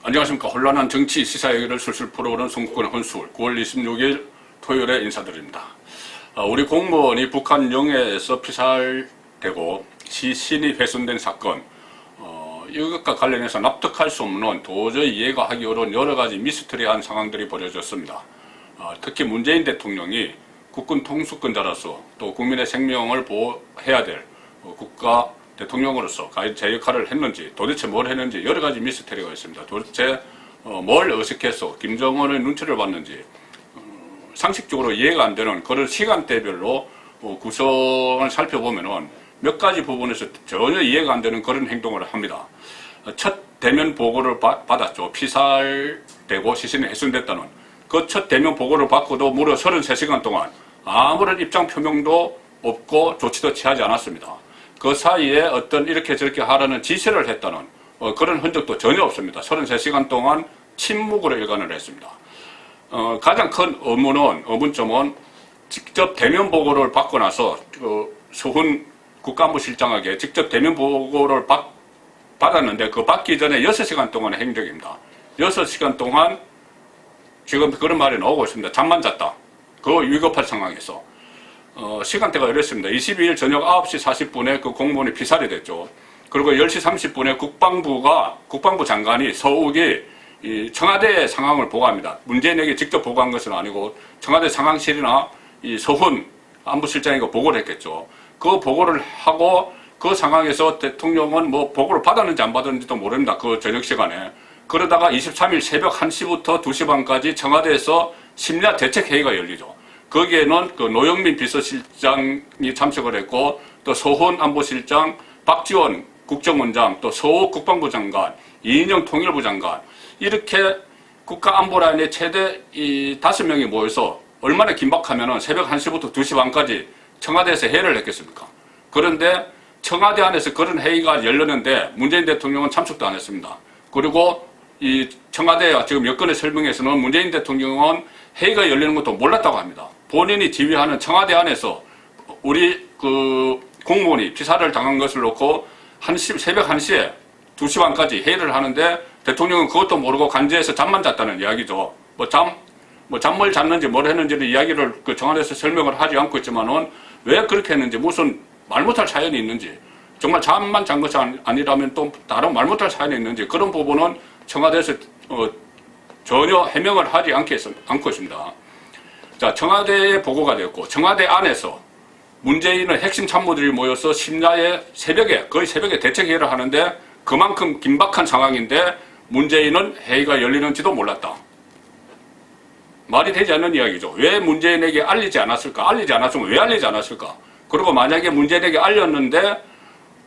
안녕하십니까. 혼란한 정치 시사회를 술술 풀어오는 송국권의 혼술 9월 26일 토요일에 인사드립니다. 우리 공무원이 북한 영해에서 피살되고 시신이 훼손된 사건, 이것과 관련해서 납득할 수 없는, 도저히 이해가 하기 어려운 여러 가지 미스터리한 상황들이 벌어졌습니다. 특히 문재인 대통령이 국군 통수권자로서 또 국민의 생명을 보호해야 될 국가 대통령으로서 제 역할을 했는지, 도대체 뭘 했는지 여러 가지 미스터리가 있습니다. 도대체 뭘 어색해서 김정은의 눈치를 봤는지 상식적으로 이해가 안 되는 그런 시간대별로 구성을 살펴보면은 몇 가지 부분에서 전혀 이해가 안 되는 그런 행동을 합니다. 첫 대면 보고를 받았죠. 피살되고 시신이 훼손됐다는 그 첫 대면 보고를 받고도 무려 33시간 동안 아무런 입장 표명도 없고 조치도 취하지 않았습니다. 그 사이에 어떤 이렇게 저렇게 하라는 지시를 했다는 그런 흔적도 전혀 없습니다. 33시간 동안 침묵으로 일관을 했습니다. 가장 큰 의문점은 직접 대면 보고를 받고 나서 서훈 국가안보실장에게 직접 대면 보고를 받았는데 그 받기 전에 6시간 동안의 행적입니다. 6시간 동안 지금 그런 말이 나오고 있습니다. 잠만 잤다. 그 위급한 상황에서. 시간대가 이랬습니다. 22일 저녁 9시 40분에 그 공무원이 피살이 됐죠. 그리고 10시 30분에 국방부 장관이 서욱이 이 청와대 상황을 보고합니다. 문재인에게 직접 보고한 것은 아니고 청와대 상황실이나 이 서훈 안보실장에게 보고를 했겠죠. 그 보고를 하고 그 상황에서 대통령은 뭐 보고를 받았는지 안 받았는지도 모릅니다. 그 저녁 시간에. 그러다가 23일 새벽 1시부터 2시 반까지 청와대에서 심야 대책회의가 열리죠. 거기에는 그 노영민 비서실장이 참석을 했고 또 서훈 안보실장, 박지원 국정원장, 또 서욱 국방부 장관, 이인영 통일부 장관 이렇게 국가안보라인의 최대 5명이 모여서 얼마나 긴박하면은 새벽 1시부터 2시 반까지 청와대에서 회의를 했겠습니까? 그런데 청와대 안에서 그런 회의가 열렸는데 문재인 대통령은 참석도 안 했습니다. 그리고 이 청와대와 지금 여권의 설명에서는 문재인 대통령은 회의가 열리는 것도 몰랐다고 합니다. 본인이 지휘하는 청와대 안에서 우리 그 공무원이 피살을 당한 것을 놓고 새벽 1시에 2시 반까지 회의를 하는데 대통령은 그것도 모르고 간제해서 잠만 잤다는 이야기죠. 잠을 잤는지 뭘 했는지는 이야기를 그 청와대에서 설명을 하지 않고 있지만은 왜 그렇게 했는지, 무슨 말 못할 사연이 있는지, 정말 잠만 잔 것이 아니라면 또 다른 말 못할 사연이 있는지 그런 부분은 청와대에서 전혀 해명을 하지 않고 있습니다. 자, 청와대에 보고가 됐고 청와대 안에서 문재인의 핵심 참모들이 모여서 심야에 거의 새벽에 대책회의를 하는데 그만큼 긴박한 상황인데 문재인은 회의가 열리는지도 몰랐다. 말이 되지 않는 이야기죠. 왜 문재인에게 알리지 않았을까? 알리지 않았으면 왜 알리지 않았을까? 그리고 만약에 문재인에게 알렸는데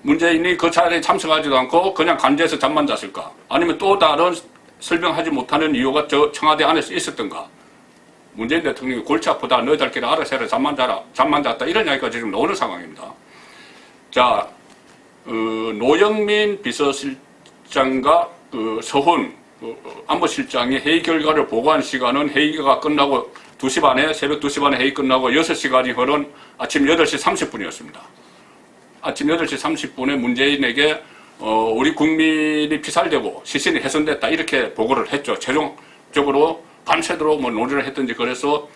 문재인이 그 자리에 참석하지도 않고 그냥 간제해서 잠만 잤을까? 아니면 또 다른 설명하지 못하는 이유가 저 청와대 안에서 있었던가? 문재인 대통령이 골치 아프다, 너희들끼리 알아서 해라, 잠만 잤다 이런 이야기까지 지금 나오는 상황입니다. 자, 노영민 비서실장과 서훈 안보실장이 회의 결과를 보고한 시간은 회의가 끝나고 2시 반에, 새벽 2시 반에 회의 끝나고 6시간이 흐른 아침 8시 30분이었습니다. 아침 8시 30분에 문재인에게 우리 국민이 피살되고 시신이 훼손됐다 이렇게 보고를 했죠. 최종적으로 밤새도록 논의를 했든지 그래서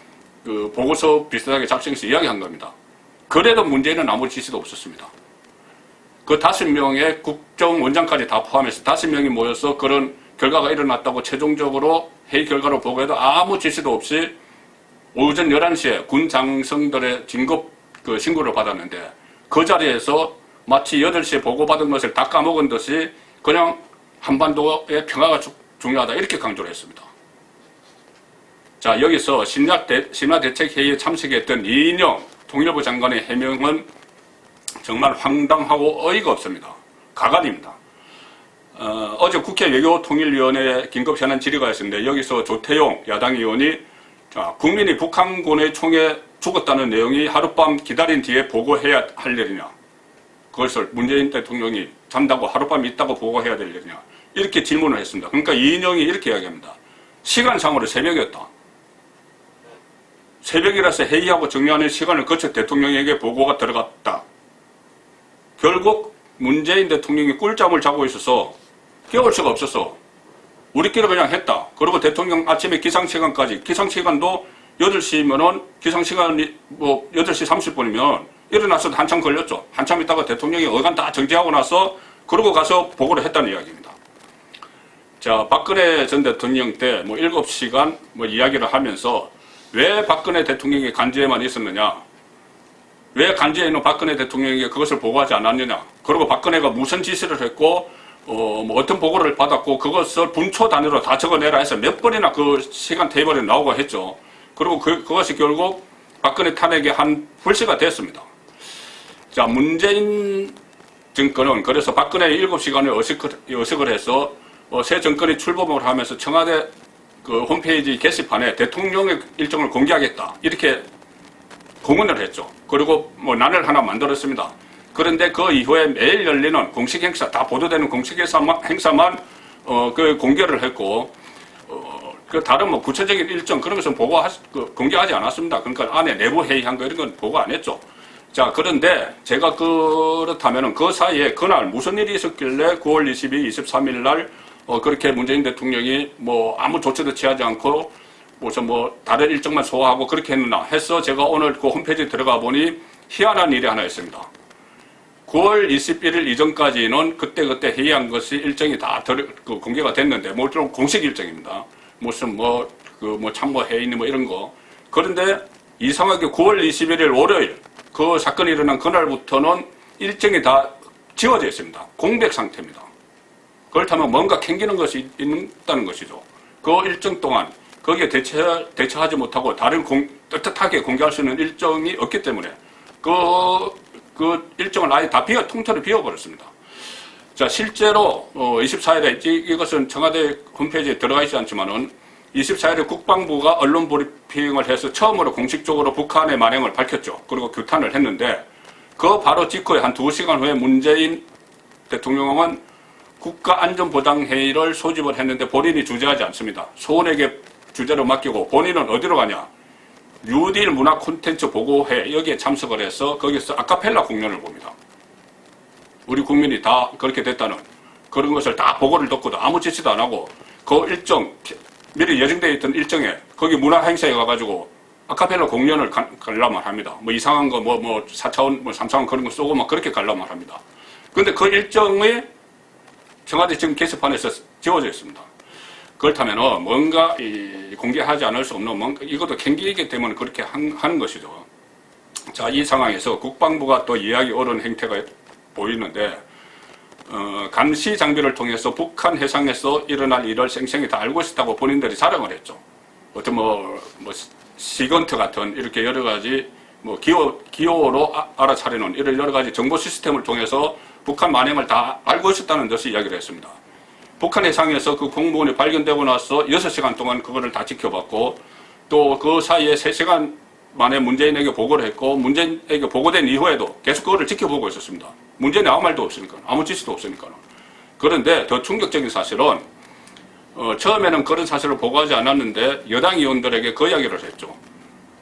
그 보고서 비슷하게 작성해서 이야기한 겁니다. 그래도 문재인은 아무 지시도 없었습니다. 그 5명의 국정원장까지 다 포함해서 5명이 모여서 그런 결과가 일어났다고 최종적으로 회의 결과를 보고해도 아무 지시도 없이 오전 11시에 군 장성들의 진급 신고를 받았는데 그 자리에서 마치 8시에 보고받은 것을 다 까먹은 듯이 그냥 한반도의 평화가 중요하다 이렇게 강조를 했습니다. 자, 여기서 심야대책회의에 참석했던 이인영 통일부 장관의 해명은 정말 황당하고 어이가 없습니다. 가관입니다. 어제 국회 외교통일위원회 긴급현안 질의가 있었는데 여기서 조태용 야당 의원이 국민이 북한군의 총에 죽었다는 내용이 하룻밤 기다린 뒤에 보고해야 할 일이냐, 그것을 문재인 대통령이 잔다고 하룻밤 있다고 보고해야 될 일이냐 이렇게 질문을 했습니다. 그러니까 이인영이 이렇게 이야기합니다. 시간상으로 새벽이었다. 새벽이라서 회의하고 정리하는 시간을 거쳐 대통령에게 보고가 들어갔다. 결국 문재인 대통령이 꿀잠을 자고 있어서 깨울 수가 없었어. 우리끼리 그냥 했다. 그리고 대통령 아침에 기상시간까지, 기상시간도 8시면은 기상시간이 뭐 8시 30분이면 일어나서도 한참 걸렸죠. 한참 있다가 대통령이 어간 다 정지하고 나서 그러고 가서 보고를 했다는 이야기입니다. 자, 박근혜 전 대통령 때 뭐 7시간 뭐 이야기를 하면서 왜 박근혜 대통령이 간주에만 있었느냐? 왜 간주에 있는 박근혜 대통령에게 그것을 보고하지 않았느냐? 그리고 박근혜가 무슨 지시를 했고, 뭐 어떤 보고를 받았고, 그것을 분초 단위로 다 적어내라 해서 몇 번이나 그 시간 테이블에 나오고 했죠. 그리고 그것이 결국 박근혜 탄핵의 한 불씨가 됐습니다. 자, 문재인 정권은 그래서 박근혜의 7시간을 의식을 해서 새 정권이 출범을 하면서 청와대 그 홈페이지 게시판에 대통령의 일정을 공개하겠다. 이렇게 공언을 했죠. 그리고 뭐 난을 하나 만들었습니다. 그런데 그 이후에 매일 열리는 공식 행사, 다 보도되는 공식 행사만 그 공개를 했고, 그 다른 뭐 구체적인 일정 그런 것은 공개하지 않았습니다. 그러니까 안에 내부 회의한 거 이런 건 보고 안 했죠. 자, 그런데 제가 그렇다면은 그 사이에 그날 무슨 일이 있었길래 9월 22, 23일 날 그렇게 문재인 대통령이 뭐 아무 조치도 취하지 않고 무슨 뭐 다른 일정만 소화하고 그렇게 했나 해서 제가 오늘 그 홈페이지에 들어가 보니 희한한 일이 하나 있습니다. 9월 21일 이전까지는 그때 회의한 것이 일정이 다 공개가 됐는데, 뭐 좀 공식 일정입니다. 무슨 참모 회의 뭐 이런 거. 그런데 이상하게 9월 21일 월요일 그 사건이 일어난 그날부터는 일정이 다 지워져 있습니다. 공백 상태입니다. 그렇다면 뭔가 캥기는 것이 있다는 것이죠. 그 일정 동안 거기에 대처하지 못하고 다른 떳떳하게 공개할 수 있는 일정이 없기 때문에 그 일정을 아예 다 통째로 비워버렸습니다. 자, 실제로 24일에 이것은 청와대 홈페이지에 들어가 있지 않지만은 24일에 국방부가 언론 브리핑을 해서 처음으로 공식적으로 북한의 만행을 밝혔죠. 그리고 규탄을 했는데 그 바로 직후에 한 2시간 후에 문재인 대통령은 국가안전보장회의를 소집을 했는데 본인이 주재하지 않습니다. 소원에게 주재로 맡기고 본인은 어디로 가냐? 뉴딜 문화 콘텐츠 보고회 여기에 참석을 해서 거기서 아카펠라 공연을 봅니다. 우리 국민이 다 그렇게 됐다는 그런 것을 다 보고를 듣고도 아무 지시도 안 하고 그 일정 미리 예정되어 있던 일정에 거기 문화 행사에 가가지고 아카펠라 공연을 관람을 합니다. 뭐 이상한 거 4차원 3차원 그런 거 쏘고 막 그렇게 관람을 합니다. 그런데 그 일정이 청와대 지금 게시판에서 지워져 있습니다. 그렇다면 뭔가 공개하지 않을 수 없는 뭔가 이것도 캥기기 때문에 그렇게 하는 것이죠. 자, 이 상황에서 국방부가 또 이해하기 어려운 행태가 보이는데 감시 장비를 통해서 북한 해상에서 일어날 일을 생생히 다 알고 있었다고 본인들이 자랑을 했죠. 어떤 시건트 같은 이렇게 여러 가지 기호로 알아차리는 이런 여러 가지 정보 시스템을 통해서 북한 만행을 다 알고 있었다는 듯이 이야기를 했습니다. 북한 해상에서 그 공무원이 발견되고 나서 6시간 동안 그거를 다 지켜봤고 또 그 사이에 3시간 만에 문재인에게 보고를 했고 문재인에게 보고된 이후에도 계속 그거를 지켜보고 있었습니다. 문재인이 아무 말도 없으니까, 아무 지시도 없으니까. 그런데 더 충격적인 사실은 처음에는 그런 사실을 보고하지 않았는데 여당 의원들에게 그 이야기를 했죠.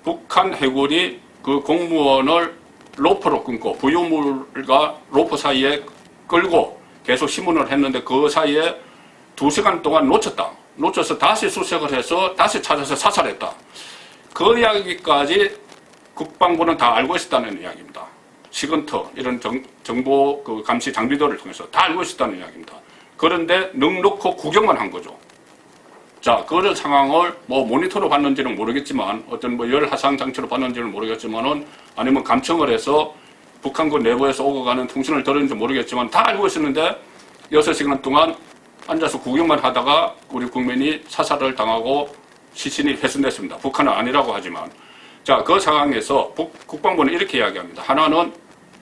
북한 해군이 그 공무원을 로프로 끊고 부유물과 로프 사이에 끌고 계속 심문을 했는데 그 사이에 2시간 동안 놓쳐서 다시 수색을 해서 다시 찾아서 사살했다. 그 이야기까지 국방부는 다 알고 있었다는 이야기입니다. 시건터 이런 정보 감시 장비들을 통해서 다 알고 있었다는 이야기입니다. 그런데 넉넉히 구경만 한 거죠. 자, 그런 상황을 모니터로 봤는지는 모르겠지만 어떤 열화상 장치로 봤는지는 모르겠지만은 아니면 감청을 해서 북한군 내부에서 오고 가는 통신을 들었는지 모르겠지만 다 알고 있었는데 6시간 동안 앉아서 구경만 하다가 우리 국민이 사살을 당하고 시신이 훼손됐습니다. 북한은 아니라고 하지만. 자, 그 상황에서 국방부는 이렇게 이야기합니다. 하나는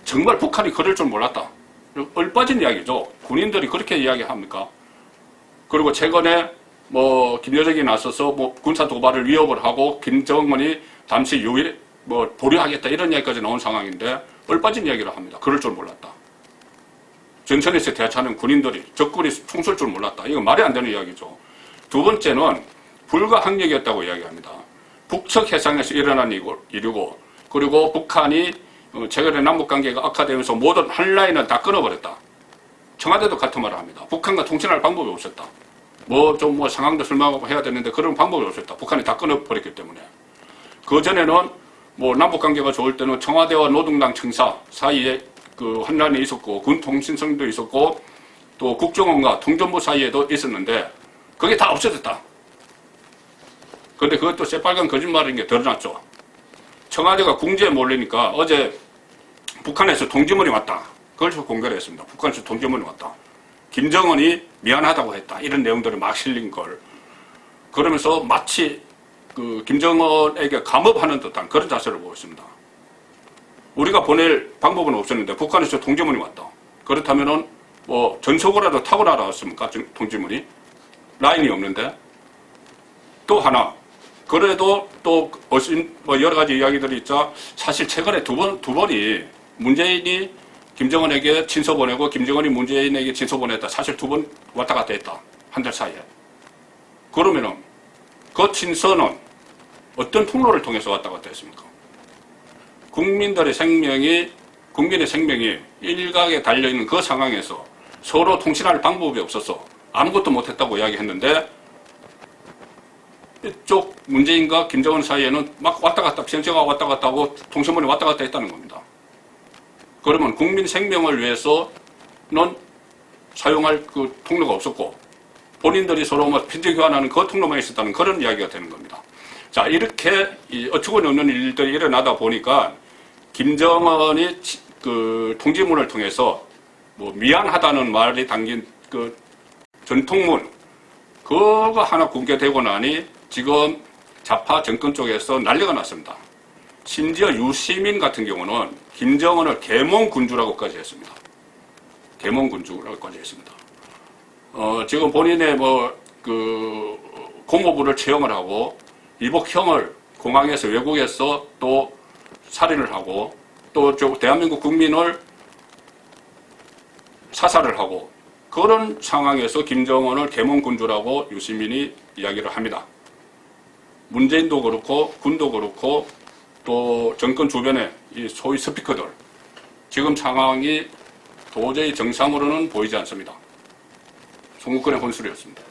정말 북한이 그럴 줄 몰랐다. 얼빠진 이야기죠. 군인들이 그렇게 이야기합니까? 그리고 최근에 김여정이 나서서 군사 도발을 위협을 하고 김정은이 잠시 보류하겠다 이런 이야기까지 나온 상황인데 얼빠진 이야기를 합니다. 그럴 줄 몰랐다. 전선에서 대처하는 군인들이 적군이 총쏠 줄 몰랐다. 이건 말이 안 되는 이야기죠. 두 번째는 불가항력이었다고 이야기합니다. 북측 해상에서 일어난 일이고 그리고 북한이 최근에 남북관계가 악화되면서 모든 한라인을 다 끊어버렸다. 청와대도 같은 말을 합니다. 북한과 통신할 방법이 없었다. 뭐 상황도 설명하고 해야 되는데 그런 방법이 없었다. 북한이 다 끊어버렸기 때문에. 그 전에는 뭐 남북 관계가 좋을 때는 청와대와 노동당 청사 사이에 그 환란이 있었고 군 통신성도 있었고 또 국정원과 통전부 사이에도 있었는데 그게 다 없어졌다. 그런데 그것도 새빨간 거짓말인 게 드러났죠. 청와대가 궁지에 몰리니까 어제 북한에서 통지문이 왔다. 그걸 공개를 했습니다. 북한에서 통지문이 왔다. 김정은이 미안하다고 했다. 이런 내용들이 막 실린 걸. 그러면서 마치 그 김정은에게 감업하는 듯한 그런 자세를 보고 있습니다. 우리가 보낼 방법은 없었는데 북한에서 통지문이 왔다. 그렇다면은 뭐 전속으로라도 타고 날아왔습니까? 통지문이? 라인이 없는데. 또 하나. 그래도 또 뭐 여러 가지 이야기들이 있자 사실 최근에 두 번이 문재인이 김정은에게 친서 보내고 김정은이 문재인에게 친서 보냈다. 사실 두 번 왔다 갔다 했다. 한 달 사이에. 그러면은 그 친서는 어떤 통로를 통해서 왔다 갔다 했습니까? 국민의 생명이 일각에 달려있는 그 상황에서 서로 통신할 방법이 없어서 아무것도 못했다고 이야기했는데 이쪽 문재인과 김정은 사이에는 막 왔다 갔다 비행체가 왔다 갔다 하고 통신문이 왔다 갔다 했다는 겁니다. 그러면 국민 생명을 위해서는 사용할 그 통로가 없었고 본인들이 서로 뭐 편지 교환하는 그 통로만 있었다는 그런 이야기가 되는 겁니다. 자, 이렇게 어처구니 없는 일들이 일어나다 보니까 김정은이 그 통지문을 통해서 뭐 미안하다는 말이 담긴 그 전통문 그거 하나 공개되고 나니 지금 좌파 정권 쪽에서 난리가 났습니다. 심지어 유시민 같은 경우는 김정은을 계몽군주라고까지 했습니다. 계몽군주라고까지 했습니다. 지금 본인의 그 공모부를 채용을 하고 일복형을 공항에서 외국에서 또 살인을 하고 또 대한민국 국민을 사살을 하고 그런 상황에서 김정은을 계몽군주라고 유시민이 이야기를 합니다. 문재인도 그렇고 군도 그렇고 또 정권 주변의 이 소위 스피커들 지금 상황이 도저히 정상으로는 보이지 않습니다. 송국근의 혼술이었습니다.